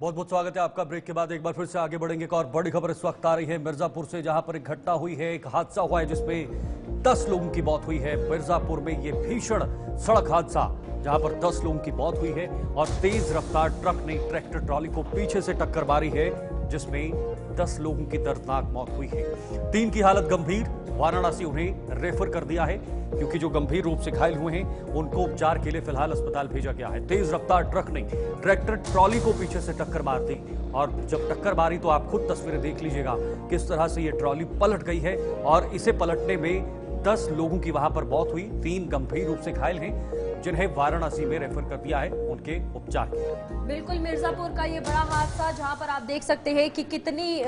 बहुत बहुत स्वागत है आपका। ब्रेक के बाद एक बार फिर से आगे बढ़ेंगे। एक और बड़ी खबर इस वक्त आ रही है मिर्जापुर से, जहां पर एक घटना हुई है, एक हादसा हुआ है जिसमें 10 लोगों की मौत हुई है। मिर्जापुर में ये भीषण सड़क हादसा जहां पर 10 लोगों की मौत हुई है और तेज रफ्तार ट्रक ने ट्रैक्टर ट्रॉली को पीछे से टक्कर मारी है, जिसमें 10 लोगों की दर्दनाक मौत हुई है। 3 की हालत गंभीर, वाराणसी उन्हें रेफर कर दिया है क्योंकि जो गंभीर रूप से घायल हुए हैं उनको उपचार के लिए फिलहाल अस्पताल भेजा गया है। तेज रफ्तार ट्रक ने ट्रैक्टर ट्रॉली को पीछे से टक्कर मार दी और जब टक्कर मारी तो आप खुद तस्वीरें देख लीजिएगा किस तरह से ये ट्रॉली पलट गई है और इसे पलटने में 10 लोगों की वहां पर मौत हुई। 3 गंभीर रूप से घायल हैं जिन्हें वाराणसी में रेफर कर दिया है उनके उपचार के लिए। बिल्कुल, मिर्जापुर का ये बड़ा हादसा जहां पर आप देख सकते हैं कि कितनी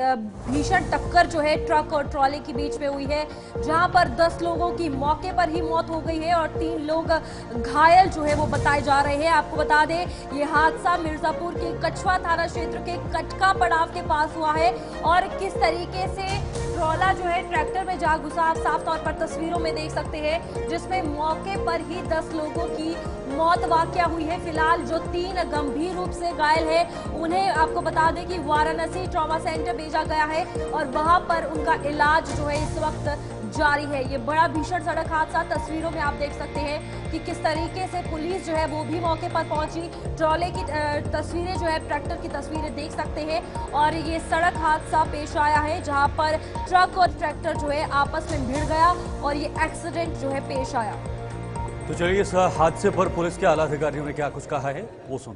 भीषण टक्कर जो है ट्रक और ट्रॉली के बीच में हुई है, जहां पर 10 लोगों की मौके पर ही मौत हो गई है और 3 लोग घायल जो है वो बताए जा रहे हैं। आपको बता दें ये हादसा मिर्जापुर के कछवा थाना क्षेत्र के कटका पड़ाव के पास हुआ है और किस तरीके से ट्रॉला जो है ट्रैक्टर में जा घुसा आप साफ तौर पर तस्वीरों में देख सकते हैं, जिसमें मौके पर ही 10 लोगों की मौत वाकया हुई है। फिलहाल जो 3 गंभीर रूप से घायल है उन्हें आपको बता दें कि वाराणसी ट्रॉमा सेंटर भेजा गया है और वहां पर उनका इलाज जो है इस वक्त जारी है। ये बड़ा भीषण सड़क हादसा तस्वीरों में आप देख सकते हैं कि किस तरीके से पुलिस जो है वो भी मौके पर पहुंची। ट्रॉले की तस्वीरें जो है ट्रैक्टर की तस्वीरें देख सकते हैं और ये सड़क हादसा पेश आया है जहां पर ट्रक और ट्रैक्टर जो है आपस में भिड़ गया और ये एक्सीडेंट जो है पेश आया। तो चलिए इस हादसे पर पुलिस के आला अधिकारियों ने क्या कुछ कहा है वो सुन।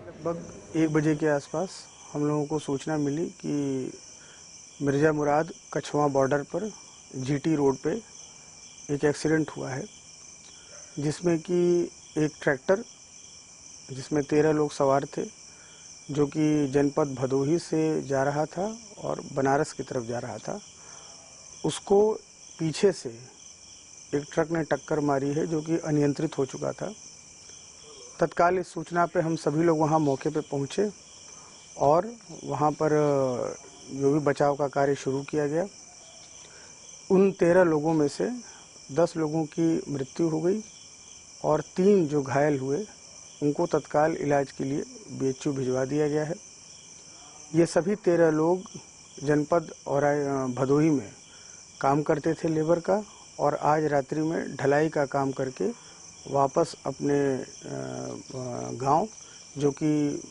लगभग 1 बजे के आसपास हम लोगों को सूचना मिली कि मिर्जा मुराद कछवा बॉर्डर पर जीटी रोड पे एक एक्सीडेंट हुआ है, जिसमें कि एक ट्रैक्टर जिसमें 13 लोग सवार थे, जो कि जनपद भदोही से जा रहा था और बनारस की तरफ जा रहा था, उसको पीछे से एक ट्रक ने टक्कर मारी है जो कि अनियंत्रित हो चुका था। तत्काल इस सूचना पे हम सभी लोग वहाँ मौके पे पहुँचे और वहाँ पर जो भी बचाव का कार्य शुरू किया गया। उन 13 लोगों में से 10 लोगों की मृत्यु हो गई और 3 जो घायल हुए उनको तत्काल इलाज के लिए बीएचयू भिजवा दिया गया है। ये सभी 13 लोग जनपद और भदोही में काम करते थे लेबर का और आज रात्रि में ढलाई का काम करके वापस अपने गांव जो कि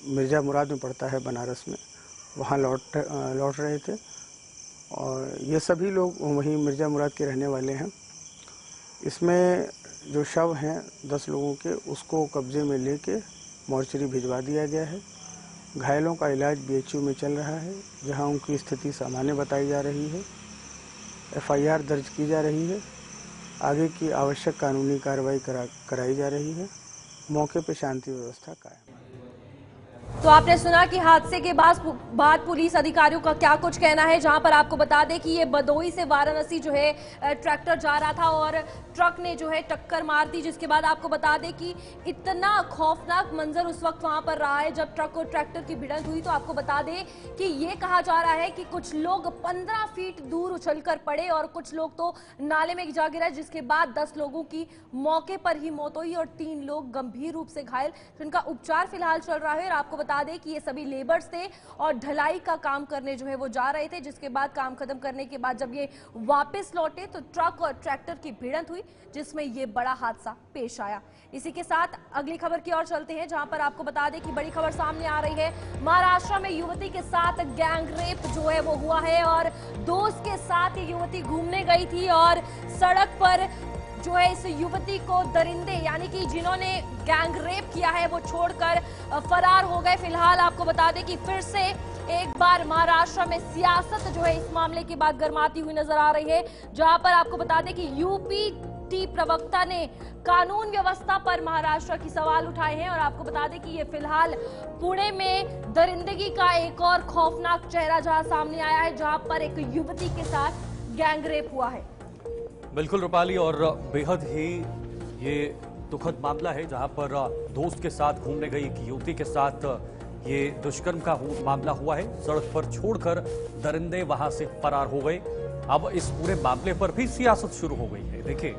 मिर्जा मुराद में पड़ता है बनारस में, वहाँ लौट रहे थे और ये सभी लोग वहीं मिर्जा मुराद के रहने वाले हैं। इसमें जो शव हैं 10 लोगों के, उसको कब्जे में लेके मोर्चरी भिजवा दिया गया है। घायलों का इलाज बीएचयू में चल रहा है, जहां उनकी स्थिति सामान्य बताई जा रही है। एफआईआर दर्ज की जा रही है। आगे की आवश्यक कानूनी कार्रवाई कराई जा रही है। मौके पर शांति व्यवस्था कायम। तो आपने सुना कि हादसे के बाद पुलिस अधिकारियों का क्या कुछ कहना है, जहां पर आपको बता दें कि ये भदोही से वाराणसी जो है ट्रैक्टर जा रहा था और ट्रक ने जो है टक्कर मार दी, जिसके बाद आपको बता दें कि इतना खौफनाक मंजर उस वक्त वहां पर रहा है जब ट्रक और ट्रैक्टर की भिड़ंत हुई। तो आपको बता दें कि ये कहा जा रहा है कि कुछ लोग 15 फीट दूर उछलकर पड़े और कुछ लोग तो नाले में जा गिरा, जिसके बाद 10 लोगों की मौके पर ही मौत हुई और 3 लोग गंभीर रूप से घायल, जिनका उपचार फिलहाल चल रहा है। और आपको बता दें कि ये सभी लेबर्स थे और ढलाई का काम करने जो है वो जा रहे थे, जिसके बाद काम खत्म करने के बाद जब ये वापस लौटे तो ट्रक और ट्रैक्टर की भिड़ंत हुई, जिसमें ये बड़ा हादसा पेश आया। इसी के साथ अगली खबर की ओर चलते हैं, जहां पर आपको बता दें कि बड़ी खबर सामने आ रही है। महाराष्ट्र में युवती के साथ गैंग रेप जो है वो हुआ है और दोस्त के साथ ये युवती घूमने गई थी और सड़क पर जो है इस युवती को दरिंदे यानी कि जिन्होंने गैंग रेप किया है वो छोड़कर फरार हो गए। फिलहाल आपको बता दें कि फिर से एक बार महाराष्ट्र में सियासत जो है इस मामले के बाद गर्माती हुई नजर आ रही है, जहां पर आपको बता दें कि यूपी प्रवक्ता ने कानून व्यवस्था पर महाराष्ट्र की सवाल उठाए हैं और आपको बता दें कि ये फिलहाल पुणे में दरिंदगी का एक और खौफनाक चेहरा जहां सामने आया है, जहां पर एक युवती के साथ गैंग रेप हुआ है। बिल्कुल रूपाली, और बेहद ही ये दुखद मामला है जहां पर दोस्त के साथ घूमने गई एक युवती के साथ ये दुष्कर्म का मामला हुआ है। सड़क पर छोड़कर दरिंदे वहां से फरार हो गए। अब इस पूरे मामले पर भी सियासत शुरू हो गई है। देखिए,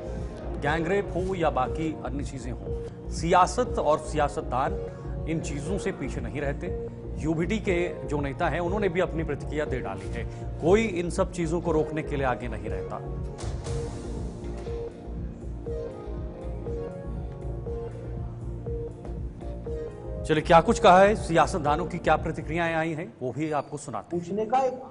गैंगरेप हो या बाकी अन्य चीजें हो, सियासत और सियासतदान इन चीजों से पीछे नहीं रहते। यूबीटी के जो नेता हैं उन्होंने भी अपनी प्रतिक्रिया दे डाली है। कोई इन सब चीजों को रोकने के लिए आगे नहीं रहता। चलिए क्या कुछ कहा है, सियासतदानों की क्या प्रतिक्रियाएं आई हैं, वो भी आपको सुनाते हैं। पूछने का एक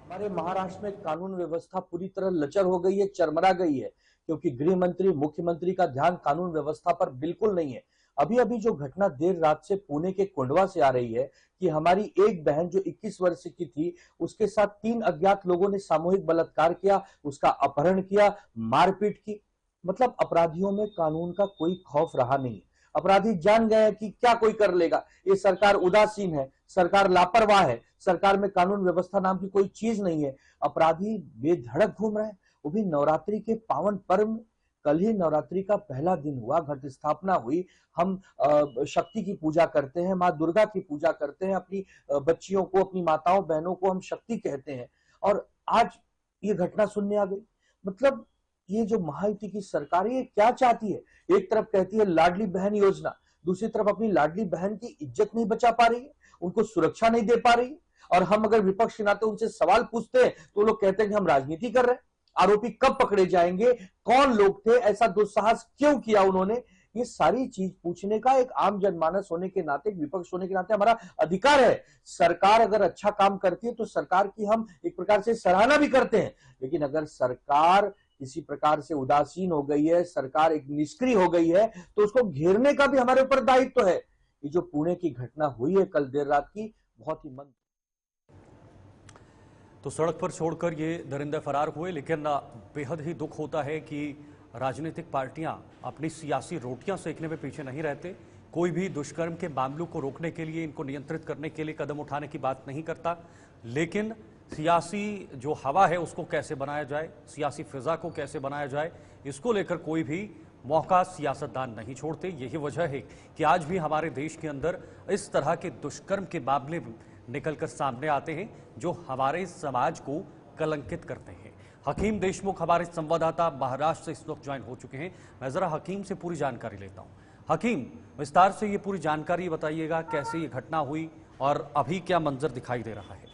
हमारे महाराष्ट्र में कानून व्यवस्था पूरी तरह लचर हो गई है, चरमरा गई है, क्योंकि गृह मंत्री, मुख्यमंत्री का ध्यान कानून व्यवस्था पर बिल्कुल नहीं है। अभी अभी जो घटना देर रात से पुणे के कोंडवा से आ रही है कि हमारी एक बहन जो 21 वर्ष की थी, उसके साथ 3 अज्ञात लोगों ने सामूहिक बलात्कार किया, उसका अपहरण किया, मारपीट की। मतलब अपराधियों में कानून का कोई खौफ रहा नहीं। अपराधी जान गए कि क्या कोई कर लेगा। ये सरकार उदासीन है, सरकार लापरवाह है, सरकार में कानून व्यवस्था नाम की कोई चीज नहीं है। अपराधी बेधड़क घूम रहे हैं, वो भी नवरात्रि के पावन पर्व में। कल ही नवरात्रि का पहला दिन हुआ, घट स्थापना हुई। हम शक्ति की पूजा करते हैं, माँ दुर्गा की पूजा करते हैं, अपनी बच्चियों को, अपनी माताओं बहनों को हम शक्ति कहते हैं, और आज ये घटना सुनने आ गई। मतलब ये जो महायुति की सरकार है, ये क्या चाहती है? एक तरफ कहती है लाडली बहन योजना, दूसरी तरफ अपनी लाडली बहन की इज्जत नहीं बचा पा रही है, उनको सुरक्षा नहीं दे पा रही है। और हम अगर विपक्ष के नाते उनसे सवाल पूछते हैं तो लोग कहते हैं कि हम राजनीति कर रहे हैं। आरोपी कब पकड़े जाएंगे, कौन लोग थे, ऐसा दुस्साहस क्यों किया उन्होंने, ये सारी चीज पूछने का एक आम जनमानस होने के नाते, विपक्ष होने के नाते हमारा अधिकार है। सरकार अगर अच्छा काम करती है तो सरकार की हम एक प्रकार से सराहना भी करते हैं, लेकिन अगर सरकार किसी प्रकार से उदासीन हो गई है, सरकार एक निष्क्रिय हो गई है, तो उसको घेरने का भी हमारे ऊपर दायित्व है। ये जो पुणे की घटना हुई है कल देर रात की, बहुत ही मन। तो सड़क पर छोड़कर ये दरिंदे फरार हुए, लेकिन बेहद ही दुख होता है कि राजनीतिक पार्टियां अपनी सियासी रोटियां सेकने में पीछे नहीं रहते। कोई भी दुष्कर्म के मामलों को रोकने के लिए, इनको नियंत्रित करने के लिए कदम उठाने की बात नहीं करता, लेकिन सियासी जो हवा है उसको कैसे बनाया जाए, सियासी फिजा को कैसे बनाया जाए, इसको लेकर कोई भी मौका सियासतदान नहीं छोड़ते। यही वजह है कि आज भी हमारे देश के अंदर इस तरह के दुष्कर्म के मामले निकलकर सामने आते हैं जो हमारे समाज को कलंकित करते हैं। हकीम देशमुख हमारे संवाददाता महाराष्ट्र से इस वक्त ज्वाइन हो चुके हैं। मैं जरा हकीम से पूरी जानकारी लेता हूं। हकीम, विस्तार से ये पूरी जानकारी बताइएगा, कैसे ये घटना हुई और अभी क्या मंजर दिखाई दे रहा है।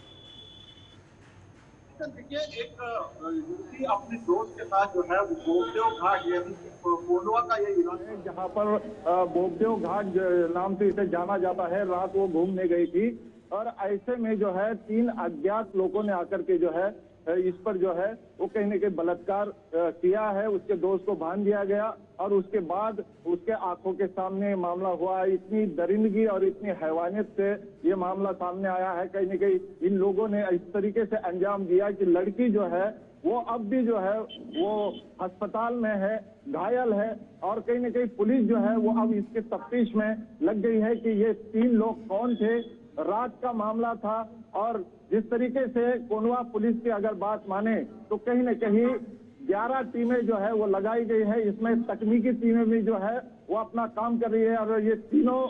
देखिए, एक युवती अपने दोस्त के साथ जो है वो बोगदेव घाट, यानी कोंडवा का ये इलाका है जहाँ पर बोगदेव घाट नाम से इसे जाना जाता है, रात वो घूमने गई थी। और ऐसे में जो है 3 अज्ञात लोगों ने आकर के जो है इस पर जो है वो कहीं न कहीं बलात्कार किया है। उसके दोस्त को बांध दिया गया और उसके बाद उसके आंखों के सामने मामला हुआ। इतनी दरिंदगी और इतनी हैवानियत से ये मामला सामने आया है। कहीं न कहीं इन लोगों ने इस तरीके से अंजाम दिया कि लड़की जो है वो अब भी जो है वो अस्पताल में है, घायल है, और कहीं न कहीं पुलिस जो है वो अब इसके तफ्तीश में लग गई है कि ये 3 लोग कौन थे। रात का मामला था और जिस तरीके से कोंडवा पुलिस की अगर बात माने तो कहीं न कहीं 11 टीमें जो है वो लगाई गई है। इसमें तकनीकी टीमें भी जो है वो अपना काम कर रही है और ये तीनों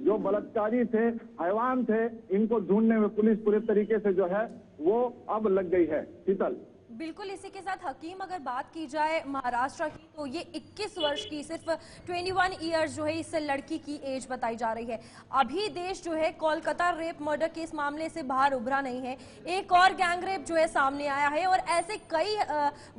जो बलात्कारी थे, हैवान थे, इनको ढूंढने में पुलिस पूरे तरीके से जो है वो अब लग गई है। शीतल, बिल्कुल। इसी के साथ हकीम, अगर बात की जाए महाराष्ट्र की, तो ये 21 वर्ष की, सिर्फ 21 ईयर्स जो है इस लड़की की एज बताई जा रही है। अभी देश जो है कोलकाता रेप मर्डर केस मामले से बाहर उभरा नहीं है। एक और गैंग रेप जो है सामने आया है और ऐसे कई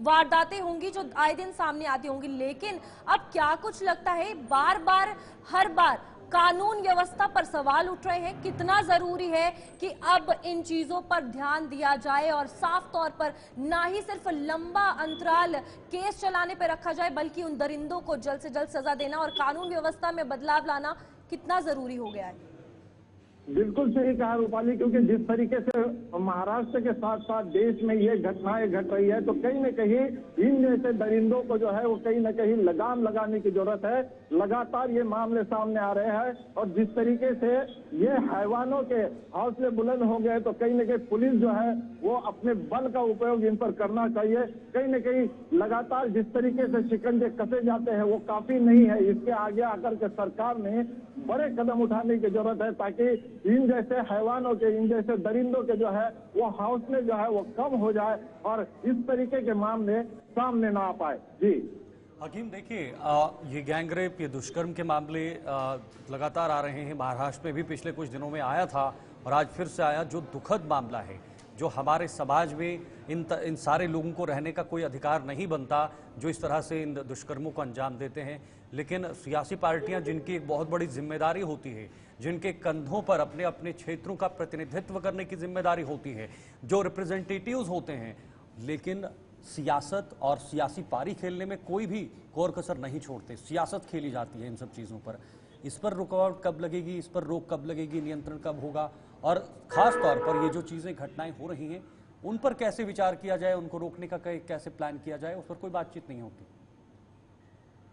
वारदातें होंगी जो आए दिन सामने आती होंगी। लेकिन अब क्या कुछ लगता है, बार बार हर बार कानून व्यवस्था पर सवाल उठ रहे हैं। कितना जरूरी है कि अब इन चीजों पर ध्यान दिया जाए और साफ तौर पर ना ही सिर्फ लंबा अंतराल केस चलाने पर रखा जाए, बल्कि उन दरिंदों को जल्द से जल्द सजा देना और कानून व्यवस्था में बदलाव लाना कितना जरूरी हो गया है। बिल्कुल सही कहा रूपाली, क्योंकि जिस तरीके से महाराष्ट्र के साथ साथ देश में ये घटनाएं घट रही है तो कहीं न कहीं इन जैसे दरिंदों को जो है वो कहीं न कहीं लगाम लगाने की जरूरत है। लगातार ये मामले सामने आ रहे हैं और जिस तरीके से ये हैवानों के हौसले बुलंद हो गए तो कहीं न कहीं पुलिस जो है वो अपने बल का उपयोग इन पर करना चाहिए। कहीं न कहीं लगातार जिस तरीके से शिकंजे कसे जाते हैं वो काफी नहीं है। इसके आगे आकर के सरकार ने बड़े कदम उठाने की जरूरत है ताकि इन जैसे हैवानों के, इन जैसे दरिंदों के जो है वो हौसले जो है वो कम हो जाए और इस तरीके के मामले सामने ना आ पाए। जी हकीम देखिए, ये गैंगरेप, ये दुष्कर्म के मामले लगातार आ रहे हैं। महाराष्ट्र में भी पिछले कुछ दिनों में आया था और आज फिर से आया। जो दुखद मामला है, जो हमारे समाज में इन सारे लोगों को रहने का कोई अधिकार नहीं बनता जो इस तरह से इन दुष्कर्मों को अंजाम देते हैं। लेकिन सियासी पार्टियां, जिनकी एक बहुत बड़ी जिम्मेदारी होती है, जिनके कंधों पर अपने अपने क्षेत्रों का प्रतिनिधित्व करने की जिम्मेदारी होती है, जो रिप्रेजेंटेटिव्स होते हैं, लेकिन सियासत और सियासी पारी खेलने में कोई भी कोर कसर नहीं छोड़ते। सियासत खेली जाती है इन सब चीज़ों पर। इस पर रुकावट कब लगेगी, इस पर रोक कब लगेगी, नियंत्रण कब होगा, और ख़ास तौर पर ये जो चीज़ें घटनाएं हो रही हैं उन पर कैसे विचार किया जाए, उनको रोकने का कैसे प्लान किया जाए, उस पर कोई बातचीत नहीं होती।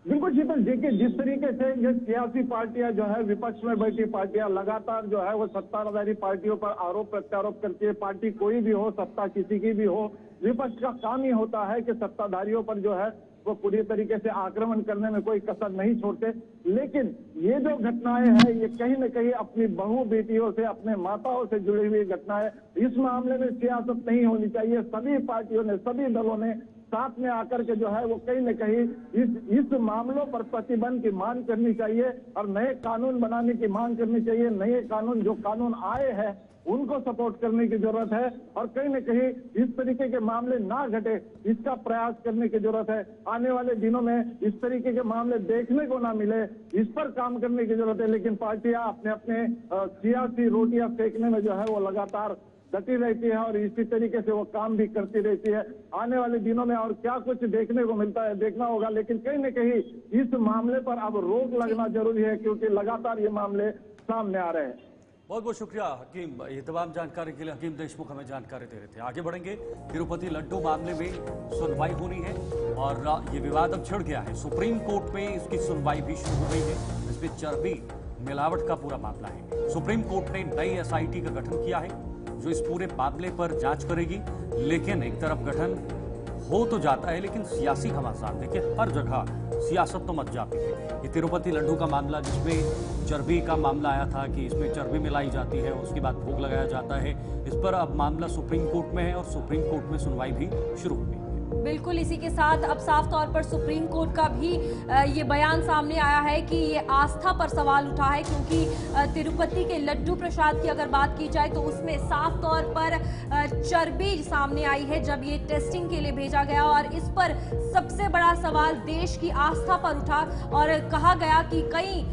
बिल्कुल शीतल, देखिए जिस तरीके से ये सियासी पार्टियां जो है, विपक्ष में बैठी पार्टियां लगातार जो है वो सत्ताधारी पार्टियों पर आरोप प्रत्यारोप करती है। पार्टी कोई भी हो, सत्ता किसी की भी हो, विपक्ष का काम ही होता है कि सत्ताधारियों पर जो है वो पूरी तरीके से आक्रमण करने में कोई कसर नहीं छोड़ते। लेकिन ये जो घटनाएं हैं, ये कहीं न कहीं अपनी बहू बेटियों से, अपने माताओं से जुड़ी हुई घटनाएं। इस मामले में सियासत नहीं होनी चाहिए। सभी पार्टियों ने, सभी दलों ने साथ में आकर के जो है वो कहीं न कहीं इस मामलों पर प्रतिबंध की मांग करनी चाहिए और नए कानून बनाने की मांग करनी चाहिए। नए कानून, जो कानून आए हैं उनको सपोर्ट करने की जरूरत है और कहीं न कहीं इस तरीके के मामले ना घटे, इसका प्रयास करने की जरूरत है। आने वाले दिनों में इस तरीके के मामले देखने को ना मिले, इस पर काम करने की जरूरत है। लेकिन पार्टियां अपने अपने सियासी रोटियां फेंकने में जो है वो लगातार डटी रहती है और इसी तरीके से वो काम भी करती रहती है। आने वाले दिनों में और क्या कुछ देखने को मिलता है देखना होगा, लेकिन कहीं न कहीं इस मामले पर अब रोक लगना जरूरी है क्योंकि लगातार ये मामले सामने आ रहे हैं। बहुत बहुत शुक्रिया हकीम, ये तमाम जानकारी के लिए। हकीम देशमुख हमें जानकारी दे रहे थे। आगे बढ़ेंगे। तिरुपति लड्डू मामले में सुनवाई होनी है और ये विवाद अब छिड़ गया है। सुप्रीम कोर्ट में इसकी सुनवाई भी शुरू हो गई है। इसमें चर्बी मिलावट का पूरा मामला है। सुप्रीम कोर्ट ने नई एसआईटी का गठन किया है जो इस पूरे मामले पर जांच करेगी। लेकिन एक तरफ गठन हो तो जाता है, लेकिन सियासी घमासान, देखिए हर जगह सियासत तो मच जाती है। ये तिरुपति लड्डू का मामला, जिसमें चर्बी का मामला आया था कि इसमें चर्बी मिलाई जाती है, उसके बाद भोग लगाया जाता है, इस पर अब मामला सुप्रीम कोर्ट में है और सुप्रीम कोर्ट में सुनवाई भी शुरू हो गई। बिल्कुल, इसी के साथ अब साफ तौर पर सुप्रीम कोर्ट का भी ये बयान सामने आया है कि ये आस्था पर सवाल उठा है, क्योंकि तिरुपति के लड्डू प्रसाद की अगर बात की जाए तो उसमें साफ तौर पर चर्बी सामने आई है जब ये टेस्टिंग के लिए भेजा गया। और इस पर सबसे बड़ा सवाल देश की आस्था पर उठा और कहा गया कि कई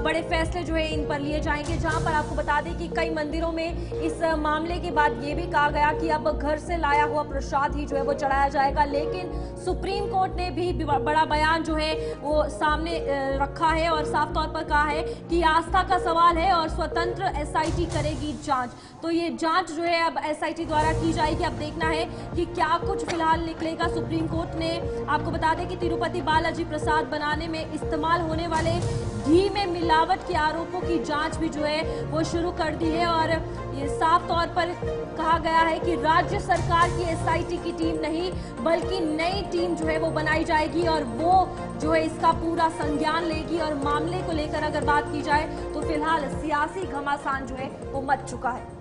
बड़े फैसले जो है इन पर लिए जाएंगे, जहां पर आपको बता दें कि कई मंदिरों में इस मामले के बाद ये भी कहा गया कि अब घर से लाया हुआ प्रसाद ही जो है वो चढ़ाया जाएगा। लेकिन सुप्रीम कोर्ट ने भी बड़ा बयान जो है वो सामने रखा है और साफ तौर पर कहा है कि आस्था का सवाल है और स्वतंत्र एसआईटी करेगी जांच। तो ये जांच जो है अब एसआईटी द्वारा की जाएगी। अब देखना है कि क्या कुछ फिलहाल निकलेगा। सुप्रीम कोर्ट ने आपको बता दें कि तिरुपति बालाजी प्रसाद बनाने में इस्तेमाल होने वाले घी में मिलावट के आरोपों की जांच भी जो है वो शुरू कर दी है और ये साफ तौर पर कहा गया है कि राज्य सरकार की एसआईटी की टीम नहीं बल्कि नई टीम जो है वो बनाई जाएगी और वो जो है इसका पूरा संज्ञान लेगी। और मामले को लेकर अगर बात की जाए तो फिलहाल सियासी घमासान जो है वो मच चुका है।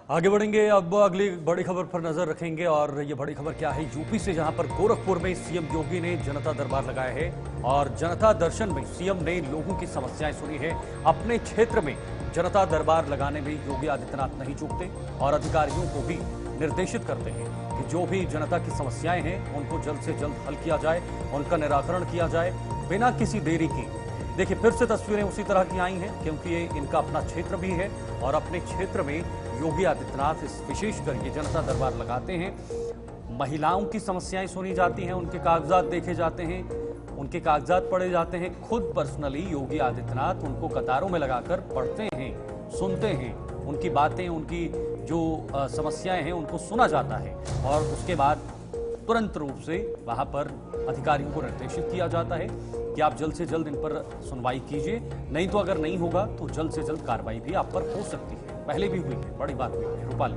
आगे बढ़ेंगे, अब अगली बड़ी खबर पर नजर रखेंगे और ये बड़ी खबर क्या है, यूपी से, जहां पर गोरखपुर में सीएम योगी ने जनता दरबार लगाया है और जनता दर्शन में सीएम ने लोगों की समस्याएं सुनी है। अपने क्षेत्र में जनता दरबार लगाने में योगी आदित्यनाथ नहीं चूकते और अधिकारियों को भी निर्देशित करते हैं कि जो भी जनता की समस्याएं हैं उनको जल्द से जल्द हल किया जाए, उनका निराकरण किया जाए बिना किसी देरी की। देखिए फिर से तस्वीरें उसी तरह की आई हैं क्योंकि ये इनका अपना क्षेत्र भी है और अपने क्षेत्र में योगी आदित्यनाथ इस विशेषकर ये जनता दरबार लगाते हैं। महिलाओं की समस्याएं सुनी जाती हैं, उनके कागजात देखे जाते हैं, उनके कागजात पढ़े जाते हैं। खुद पर्सनली योगी आदित्यनाथ उनको कतारों में लगाकर पढ़ते हैं, सुनते हैं, उनकी बातें, उनकी जो समस्याएं हैं उनको सुना जाता है और उसके बाद तुरंत रूप से वहां पर अधिकारियों को निर्देशित किया जाता है कि आप जल्द से जल्द इन पर सुनवाई कीजिए, नहीं तो अगर नहीं होगा तो जल्द से जल्द कार्रवाई भी आप पर हो सकती है। पहले भी हुई है, बड़ी बात हुई है। रूपाली।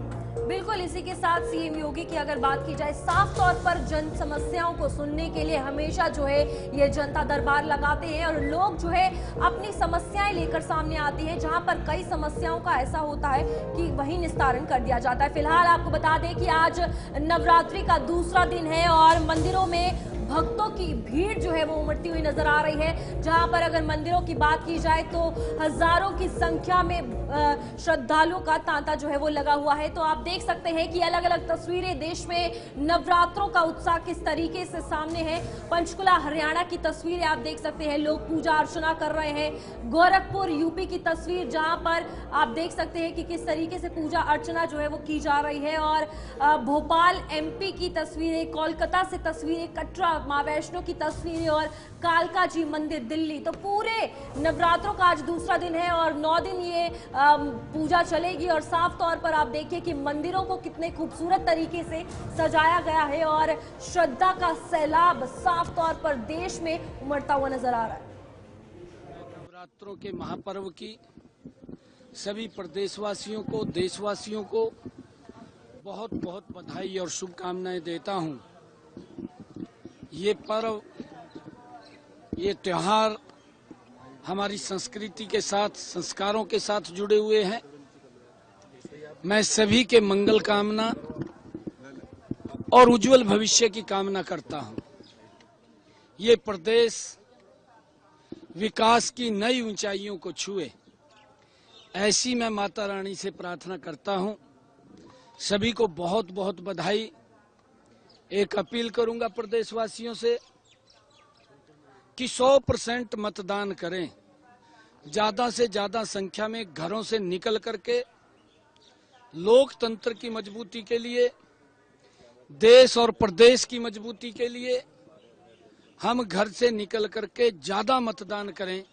बिल्कुल, इसी के साथ सीएम योगी की अगर बात की जाए, साफ तौर पर जन समस्याओं को सुनने के लिए हमेशा जो है ये जनता दरबार लगाते हैं और लोग जो है अपनी समस्याएं लेकर सामने आते हैं, जहां पर कई समस्याओं का ऐसा होता है कि वही निस्तारण कर दिया जाता है। फिलहाल आपको बता दें कि आज नवरात्रि का दूसरा दिन है और मंदिरों में भक्तों की भीड़ जो है वो उमड़ती हुई नजर आ रही है। जहां पर अगर मंदिरों की बात की जाए तो हजारों की संख्या में श्रद्धालुओं का तांता जो है वो लगा हुआ है। तो आप देख सकते हैं कि अलग अलग तस्वीरें देश में नवरात्रों का उत्साह किस तरीके से सामने है। पंचकुला हरियाणा की तस्वीरें आप देख सकते हैं, लोग पूजा अर्चना कर रहे हैं। गोरखपुर यूपी की तस्वीर जहां पर आप देख सकते हैं कि किस तरीके से पूजा अर्चना जो है वो की जा रही है। और भोपाल एमपी की तस्वीरें, कोलकाता से तस्वीरें, कटरा मां वैष्णो की तस्वीरें और कालका जी मंदिर दिल्ली। तो पूरे नवरात्रों का आज दूसरा दिन है और 9 दिन ये पूजा चलेगी और साफ तौर पर आप देखिए कि मंदिरों को कितने खूबसूरत तरीके से सजाया गया है और श्रद्धा का सैलाब साफ तौर पर देश में उमड़ता हुआ नजर आ रहा है। नवरात्रों के महापर्व की सभी प्रदेशवासियों को, देशवासियों को बहुत बहुत बधाई और शुभकामनाएं देता हूं। ये पर्व, ये त्योहार हमारी संस्कृति के साथ, संस्कारों के साथ जुड़े हुए हैं। मैं सभी के मंगल कामना और उज्जवल भविष्य की कामना करता हूं। ये प्रदेश विकास की नई ऊंचाइयों को छुए, ऐसी मैं माता रानी से प्रार्थना करता हूं। सभी को बहुत बहुत बधाई। एक अपील करूंगा प्रदेशवासियों से कि 100% मतदान करें। ज्यादा से ज्यादा संख्या में घरों से निकल करके लोकतंत्र की मजबूती के लिए, देश और प्रदेश की मजबूती के लिए हम घर से निकल करके ज्यादा मतदान करें,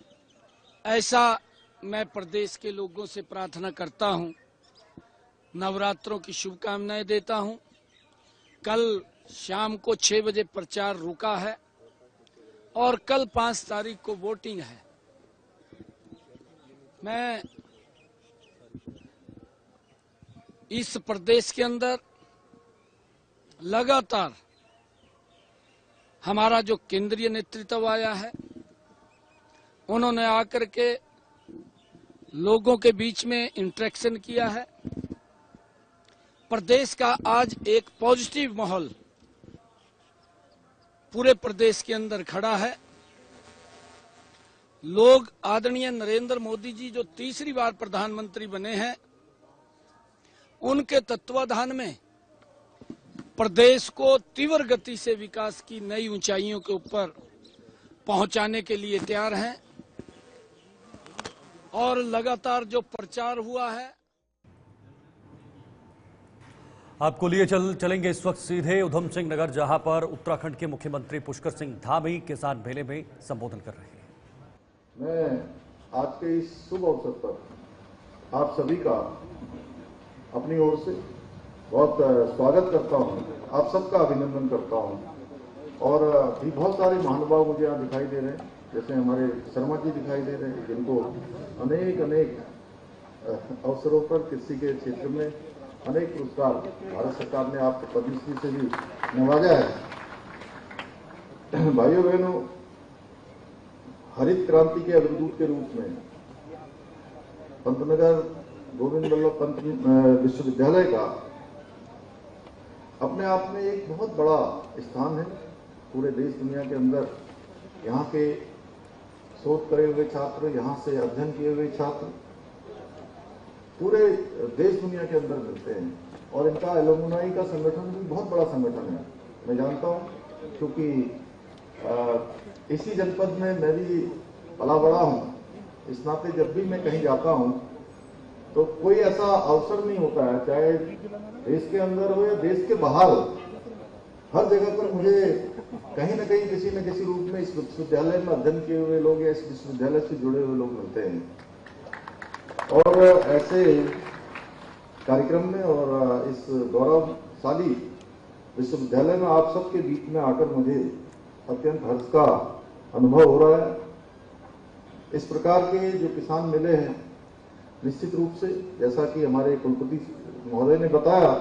ऐसा मैं प्रदेश के लोगों से प्रार्थना करता हूं। नवरात्रों की शुभकामनाएं देता हूं। कल शाम को 6 बजे प्रचार रुका है और कल 5 तारीख को वोटिंग है। मैं इस प्रदेश के अंदर लगातार हमारा जो केंद्रीय नेतृत्व आया है, उन्होंने आकर के लोगों के बीच में इंटरेक्शन किया है। प्रदेश का आज एक पॉजिटिव माहौल पूरे प्रदेश के अंदर खड़ा है। लोग आदरणीय नरेंद्र मोदी जी जो तीसरी बार प्रधानमंत्री बने हैं, उनके तत्वाधान में प्रदेश को तीव्र गति से विकास की नई ऊंचाइयों के ऊपर पहुंचाने के लिए तैयार हैं। और लगातार जो प्रचार हुआ है, आपको लिए चलेंगे इस वक्त सीधे उधम सिंह नगर, जहां पर उत्तराखंड के मुख्यमंत्री पुष्कर सिंह धामी किसान मेले में संबोधन कर रहे हैं। मैं आज के इस शुभ अवसर पर आप सभी का अपनी ओर से बहुत स्वागत करता हूं, आप सबका अभिनंदन करता हूं। और भी बहुत सारे महानुभाव मुझे यहाँ दिखाई दे रहे हैं, जैसे हमारे शर्मा जी दिखाई दे रहे हैं, जिनको अनेक अवसरों पर कृषि के क्षेत्र में अनेक पुरस्कार भारत सरकार ने आपको पद्मश्री से भी नवाजा है। भाइयों बहनों, हरित क्रांति के अग्रदूत के रूप में पंतनगर गोविंद वल्लभ पंत विश्वविद्यालय का अपने आप में एक बहुत बड़ा स्थान है पूरे देश दुनिया के अंदर। यहाँ के शोध करे हुए छात्र, यहाँ से अध्ययन किए हुए छात्र पूरे देश दुनिया के अंदर मिलते हैं और इनका एलुमनाई का संगठन भी बहुत बड़ा संगठन है। मैं जानता हूँ क्योंकि इसी जनपद में मैं भी पला बड़ा हूँ, इस नाते जब भी मैं कहीं जाता हूँ तो कोई ऐसा अवसर नहीं होता है, चाहे देश के अंदर हो या देश के बाहर हो, हर जगह पर मुझे कहीं न कहीं किसी न किसी रूप में इस विश्वविद्यालय में अध्ययन किए हुए लोग या इस विश्वविद्यालय से जुड़े हुए लोग मिलते हैं। और ऐसे कार्यक्रम में और इस गौरवशाली विश्वविद्यालय में आप सबके बीच में आकर मुझे अत्यंत हर्ष का अनुभव हो रहा है। इस प्रकार के जो किसान मेले हैं, निश्चित रूप से जैसा कि हमारे कुलपति महोदय ने बताया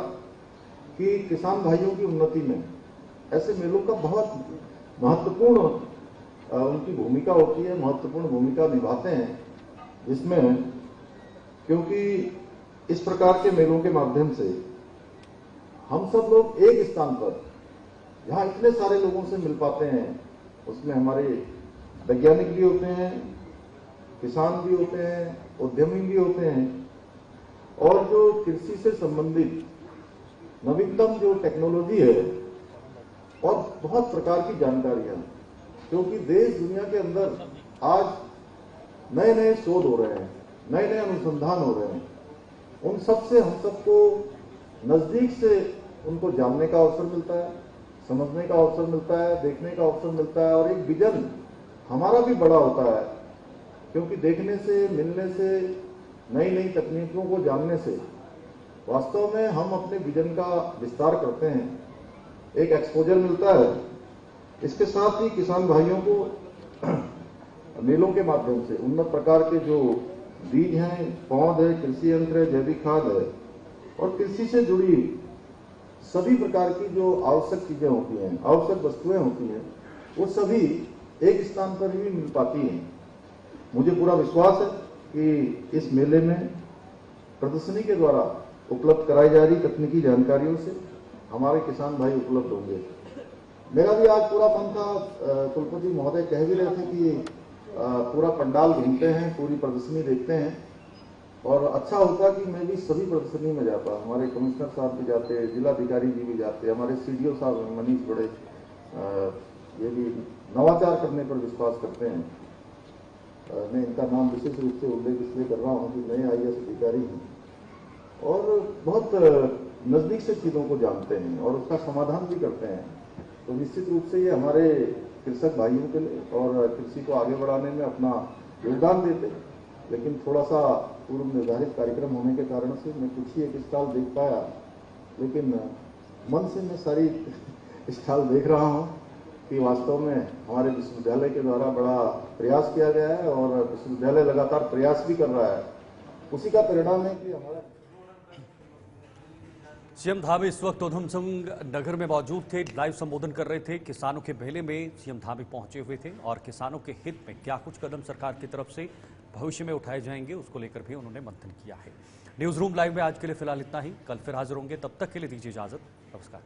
कि किसान भाइयों की उन्नति में ऐसे मेलों का बहुत महत्वपूर्ण उनकी भूमिका होती है, महत्वपूर्ण भूमिका निभाते हैं, जिसमें क्योंकि इस प्रकार के मेलों के माध्यम से हम सब लोग एक स्थान पर जहां इतने सारे लोगों से मिल पाते हैं, उसमें हमारे वैज्ञानिक भी होते हैं, किसान भी होते हैं, उद्यमी भी होते हैं, और जो कृषि से संबंधित नवीनतम जो टेक्नोलॉजी है और बहुत प्रकार की जानकारियां, क्योंकि देश दुनिया के अंदर आज नए नए शोध हो रहे हैं, नए नए अनुसंधान हो रहे हैं, उन सब से हम सबको नजदीक से उनको जानने का अवसर मिलता है, समझने का अवसर मिलता है, देखने का अवसर मिलता है, और एक विजन हमारा भी बड़ा होता है, क्योंकि देखने से, मिलने से, नई नई तकनीकों को जानने से वास्तव में हम अपने विजन का विस्तार करते हैं, एक एक्सपोजर मिलता है। इसके साथ ही किसान भाइयों को मेलों के माध्यम से उन्नत प्रकार के जो बीज हैं, पौध है, कृषि यंत्र है, जैविक खाद है, और कृषि से जुड़ी सभी प्रकार की जो आवश्यक चीजें होती हैं, आवश्यक वस्तुएं होती हैं, वो सभी एक स्थान पर ही मिल पाती हैं। मुझे पूरा विश्वास है कि इस मेले में प्रदर्शनी के द्वारा उपलब्ध कराई जा रही तकनीकी जानकारियों से हमारे किसान भाई उपलब्ध होंगे। मेरा भी आज पूरा मन था, कुलपति महोदय कह भी रहे थे कि पूरा पंडाल घूमते हैं, पूरी प्रदर्शनी देखते हैं, और अच्छा होता कि मैं भी सभी प्रदर्शनी में जाता। हमारे कमिश्नर साहब भी जाते, जिलाधिकारी जी भी जाते, हमारे सीडीओ साहब मनीष बड़े ये भी नवाचार करने पर विश्वास करते हैं। मैं इनका नाम विशेष रूप से उल्लेख इसलिए कर रहा हूँ कि नए IAS अधिकारी हैं और बहुत नजदीक से चीजों को जानते हैं और उसका समाधान भी करते हैं। तो निश्चित रूप से ये हमारे कृषक भाइयों के लिए और कृषि को आगे बढ़ाने में अपना योगदान देते, लेकिन थोड़ा सा पूर्व निर्धारित कार्यक्रम होने के कारण से मैं कुछ ही एक स्टॉल देख पाया, लेकिन मन से मैं सारी स्टॉल देख रहा हूँ कि वास्तव में हमारे विश्वविद्यालय के द्वारा बड़ा प्रयास किया गया है और विश्वविद्यालय लगातार प्रयास भी कर रहा है। उसी का परिणाम है कि हमारा सीएम धामी इस वक्त उधमसिंह नगर में मौजूद थे, लाइव संबोधन कर रहे थे। किसानों के मेले में सीएम धामी पहुंचे हुए थे और किसानों के हित में क्या कुछ कदम सरकार की तरफ से भविष्य में उठाए जाएंगे उसको लेकर भी उन्होंने मंथन किया है। न्यूज रूम लाइव में आज के लिए फिलहाल इतना ही, कल फिर हाजिर होंगे, तब तक के लिए दीजिए इजाजत, नमस्कार।